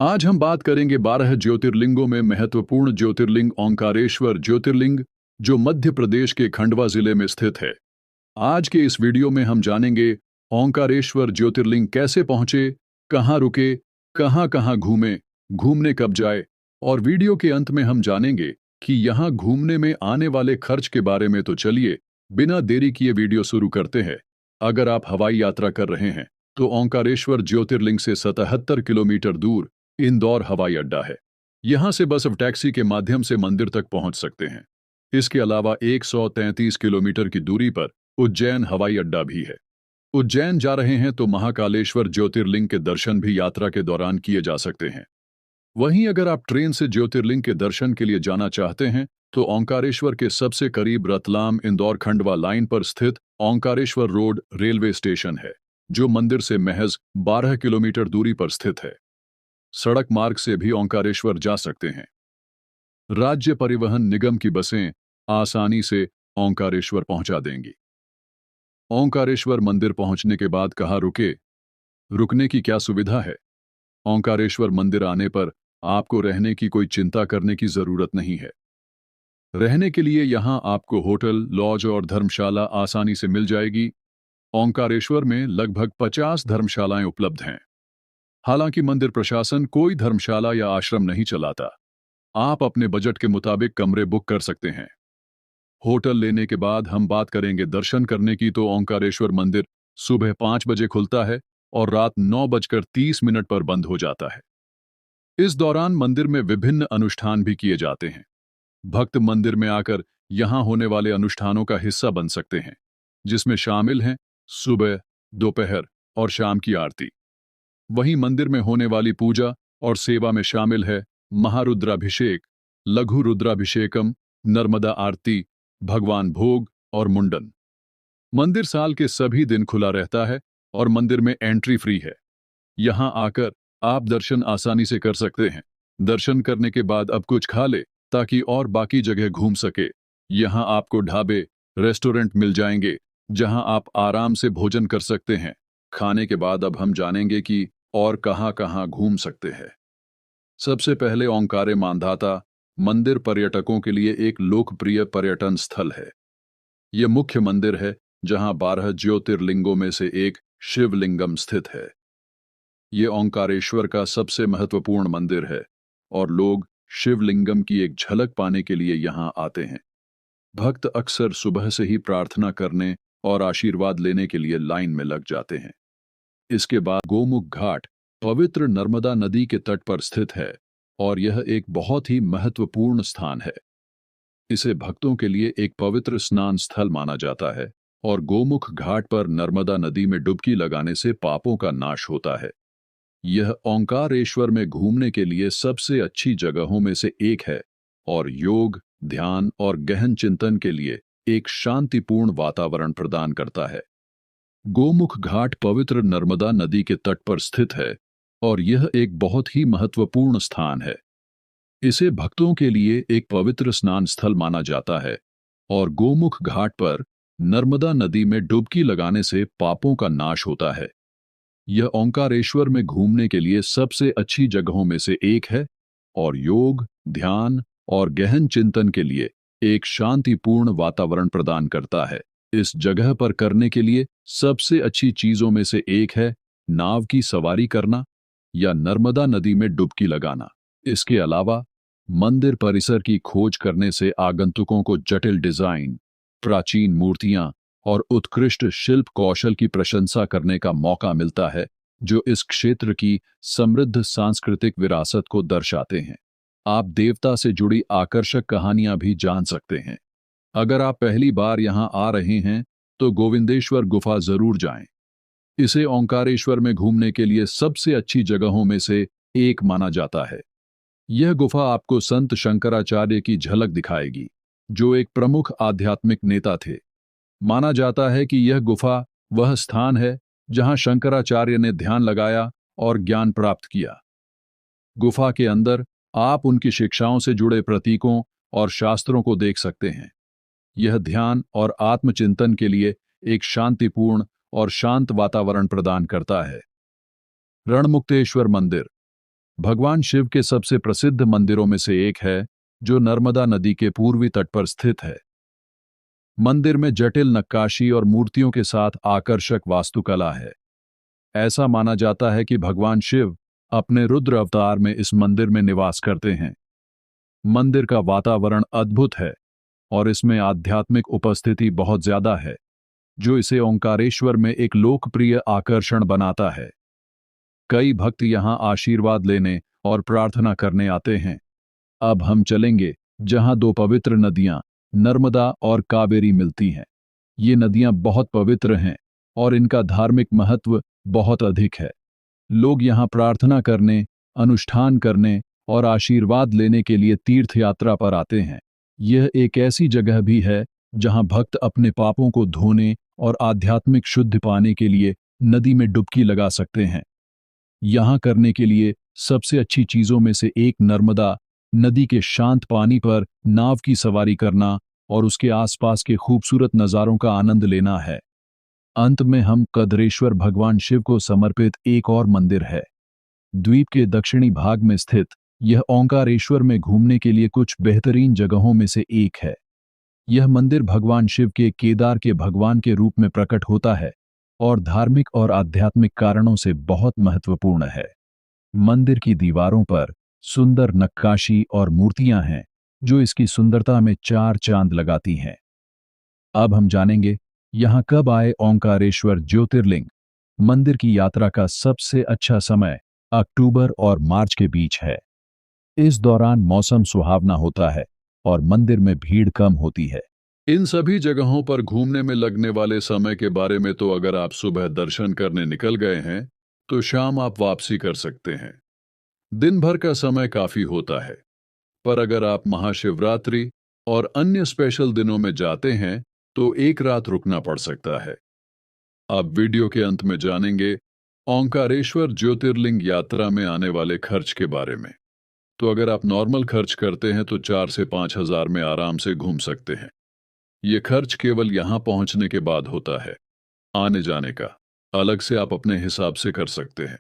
आज हम बात करेंगे 12 ज्योतिर्लिंगों में महत्वपूर्ण ज्योतिर्लिंग ओंकारेश्वर ज्योतिर्लिंग, जो मध्य प्रदेश के खंडवा जिले में स्थित है। आज के इस वीडियो में हम जानेंगे ओंकारेश्वर ज्योतिर्लिंग कैसे पहुंचे, कहां रुके, कहां कहां घूमे, घूमने कब जाए, और वीडियो के अंत में हम जानेंगे कि यहां घूमने में आने वाले खर्च के बारे में। तो चलिए बिना देरी किए वीडियो शुरू करते हैं। अगर आप हवाई यात्रा कर रहे हैं तो ओंकारेश्वर ज्योतिर्लिंग से 77 किलोमीटर दूर इंदौर हवाई अड्डा है। यहां से बस अब टैक्सी के माध्यम से मंदिर तक पहुंच सकते हैं। इसके अलावा 133 किलोमीटर की दूरी पर उज्जैन हवाई अड्डा भी है। उज्जैन जा रहे हैं तो महाकालेश्वर ज्योतिर्लिंग के दर्शन भी यात्रा के दौरान किए जा सकते हैं। वहीं अगर आप ट्रेन से ज्योतिर्लिंग के दर्शन के लिए जाना चाहते हैं तो ओंकारेश्वर के सबसे करीब रतलाम इंदौर खंडवा लाइन पर स्थित ओंकारेश्वर रोड रेलवे स्टेशन है, जो मंदिर से महज 12 किलोमीटर दूरी पर स्थित है। सड़क मार्ग से भी ओंकारेश्वर जा सकते हैं। राज्य परिवहन निगम की बसें आसानी से ओंकारेश्वर पहुंचा देंगी। ओंकारेश्वर मंदिर पहुंचने के बाद कहाँ रुके, रुकने की क्या सुविधा है? ओंकारेश्वर मंदिर आने पर आपको रहने की कोई चिंता करने की जरूरत नहीं है। रहने के लिए यहां आपको होटल, लॉज और धर्मशाला आसानी से मिल जाएगी। ओंकारेश्वर में लगभग 50 धर्मशालाएं उपलब्ध हैं। हालांकि मंदिर प्रशासन कोई धर्मशाला या आश्रम नहीं चलाता। आप अपने बजट के मुताबिक कमरे बुक कर सकते हैं। होटल लेने के बाद हम बात करेंगे दर्शन करने की। तो ओंकारेश्वर मंदिर सुबह 5 बजे खुलता है और रात 9:30 पर बंद हो जाता है। इस दौरान मंदिर में विभिन्न अनुष्ठान भी किए जाते हैं। भक्त मंदिर में आकर यहां होने वाले अनुष्ठानों का हिस्सा बन सकते हैं, जिसमें शामिल हैं सुबह, दोपहर और शाम की आरती। वहीं मंदिर में होने वाली पूजा और सेवा में शामिल है महारुद्राभिषेक, लघु रुद्राभिषेकम, नर्मदा आरती, भगवान भोग और मुंडन। मंदिर साल के सभी दिन खुला रहता है और मंदिर में एंट्री फ्री है। यहां आकर आप दर्शन आसानी से कर सकते हैं। दर्शन करने के बाद अब कुछ खा ले ताकि और बाकी जगह घूम सके। यहां आपको ढाबे, रेस्टोरेंट मिल जाएंगे जहां आप आराम से भोजन कर सकते हैं। खाने के बाद अब हम जानेंगे कि और कहां कहां घूम सकते हैं। सबसे पहले ओंकारे मांधाता मंदिर पर्यटकों के लिए एक लोकप्रिय पर्यटन स्थल है। यह मुख्य मंदिर है जहां 12 ज्योतिर्लिंगों में से एक शिवलिंगम स्थित है। यह ओंकारेश्वर का सबसे महत्वपूर्ण मंदिर है और लोग शिवलिंगम की एक झलक पाने के लिए यहां आते हैं। भक्त अक्सर सुबह से ही प्रार्थना करने और आशीर्वाद लेने के लिए लाइन में लग जाते हैं। इसके बाद गोमुख घाट पवित्र नर्मदा नदी के तट पर स्थित है और यह एक बहुत ही महत्वपूर्ण स्थान है। इसे भक्तों के लिए एक पवित्र स्नान स्थल माना जाता है और गोमुख घाट पर नर्मदा नदी में डुबकी लगाने से पापों का नाश होता है। यह ओंकारेश्वर में घूमने के लिए सबसे अच्छी जगहों में से एक है और योग, ध्यान और गहन चिंतन के लिए एक शांतिपूर्ण वातावरण प्रदान करता है। गोमुख घाट पवित्र नर्मदा नदी के तट पर स्थित है और यह एक बहुत ही महत्वपूर्ण स्थान है। इसे भक्तों के लिए एक पवित्र स्नान स्थल माना जाता है और गोमुख घाट पर नर्मदा नदी में डुबकी लगाने से पापों का नाश होता है। यह ओंकारेश्वर में घूमने के लिए सबसे अच्छी जगहों में से एक है और योग, ध्यान और गहन चिंतन के लिए एक शांतिपूर्ण वातावरण प्रदान करता है। इस जगह पर करने के लिए सबसे अच्छी चीजों में से एक है नाव की सवारी करना या नर्मदा नदी में डुबकी लगाना। इसके अलावा मंदिर परिसर की खोज करने से आगंतुकों को जटिल डिजाइन, प्राचीन मूर्तियां और उत्कृष्ट शिल्प कौशल की प्रशंसा करने का मौका मिलता है, जो इस क्षेत्र की समृद्ध सांस्कृतिक विरासत को दर्शाते हैं। आप देवता से जुड़ी आकर्षक कहानियां भी जान सकते हैं। अगर आप पहली बार यहां आ रहे हैं तो गोविंदेश्वर गुफा जरूर जाएं। इसे ओंकारेश्वर में घूमने के लिए सबसे अच्छी जगहों में से एक माना जाता है। यह गुफा आपको संत शंकराचार्य की झलक दिखाएगी, जो एक प्रमुख आध्यात्मिक नेता थे। माना जाता है कि यह गुफा वह स्थान है जहां शंकराचार्य ने ध्यान लगाया और ज्ञान प्राप्त किया। गुफा के अंदर आप उनकी शिक्षाओं से जुड़े प्रतीकों और शास्त्रों को देख सकते हैं। यह ध्यान और आत्मचिंतन के लिए एक शांतिपूर्ण और शांत वातावरण प्रदान करता है। रणमुक्तेश्वर मंदिर भगवान शिव के सबसे प्रसिद्ध मंदिरों में से एक है जो नर्मदा नदी के पूर्वी तट पर स्थित है। मंदिर में जटिल नक्काशी और मूर्तियों के साथ आकर्षक वास्तुकला है। ऐसा माना जाता है कि भगवान शिव अपने रुद्र अवतार में इस मंदिर में निवास करते हैं। मंदिर का वातावरण अद्भुत है और इसमें आध्यात्मिक उपस्थिति बहुत ज्यादा है, जो इसे ओंकारेश्वर में एक लोकप्रिय आकर्षण बनाता है। कई भक्त यहां आशीर्वाद लेने और प्रार्थना करने आते हैं। अब हम चलेंगे जहां दो पवित्र नदियां नर्मदा और कावेरी मिलती हैं। ये नदियां बहुत पवित्र हैं और इनका धार्मिक महत्व बहुत अधिक है। लोग यहां प्रार्थना करने, अनुष्ठान करने और आशीर्वाद लेने के लिए तीर्थ यात्रा पर आते हैं। यह एक ऐसी जगह भी है जहां भक्त अपने पापों को धोने और आध्यात्मिक शुद्धि पाने के लिए नदी में डुबकी लगा सकते हैं। यहां करने के लिए सबसे अच्छी चीजों में से एक नर्मदा नदी के शांत पानी पर नाव की सवारी करना और उसके आसपास के खूबसूरत नज़ारों का आनंद लेना है। अंत में हम कद्रेश्वर भगवान शिव को समर्पित एक और मंदिर है। द्वीप के दक्षिणी भाग में स्थित यह ओंकारेश्वर में घूमने के लिए कुछ बेहतरीन जगहों में से एक है। यह मंदिर भगवान शिव के केदार के भगवान के रूप में प्रकट होता है और धार्मिक और आध्यात्मिक कारणों से बहुत महत्वपूर्ण है। मंदिर की दीवारों पर सुंदर नक्काशी और मूर्तियां हैं जो इसकी सुंदरता में चार चांद लगाती हैं। अब हम जानेंगे यहां कब आए ओंकारेश्वर ज्योतिर्लिंग। मंदिर की यात्रा का सबसे अच्छा समय अक्टूबर और मार्च के बीच है। इस दौरान मौसम सुहावना होता है और मंदिर में भीड़ कम होती है। इन सभी जगहों पर घूमने में लगने वाले समय के बारे में तो अगर आप सुबह दर्शन करने निकल गए हैं तो शाम आप वापसी कर सकते हैं। दिन भर का समय काफी होता है, पर अगर आप महाशिवरात्रि और अन्य स्पेशल दिनों में जाते हैं तो एक रात रुकना पड़ सकता है। अब वीडियो के अंत में जानेंगे ओंकारेश्वर ज्योतिर्लिंग यात्रा में आने वाले खर्च के बारे में। तो अगर आप नॉर्मल खर्च करते हैं तो 4 से 5 हजार में आराम से घूम सकते हैं। ये खर्च केवल यहां पहुंचने के बाद होता है। आने जाने का अलग से आप अपने हिसाब से कर सकते हैं।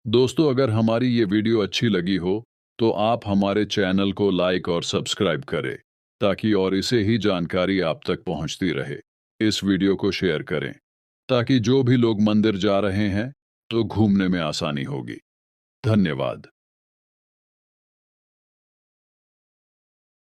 दोस्तों, अगर हमारी ये वीडियो अच्छी लगी हो तो आप हमारे चैनल को लाइक और सब्सक्राइब करें ताकि और इसे ही जानकारी आप तक पहुंचती रहे। इस वीडियो को शेयर करें ताकि जो भी लोग मंदिर जा रहे हैं तो घूमने में आसानी होगी। धन्यवाद।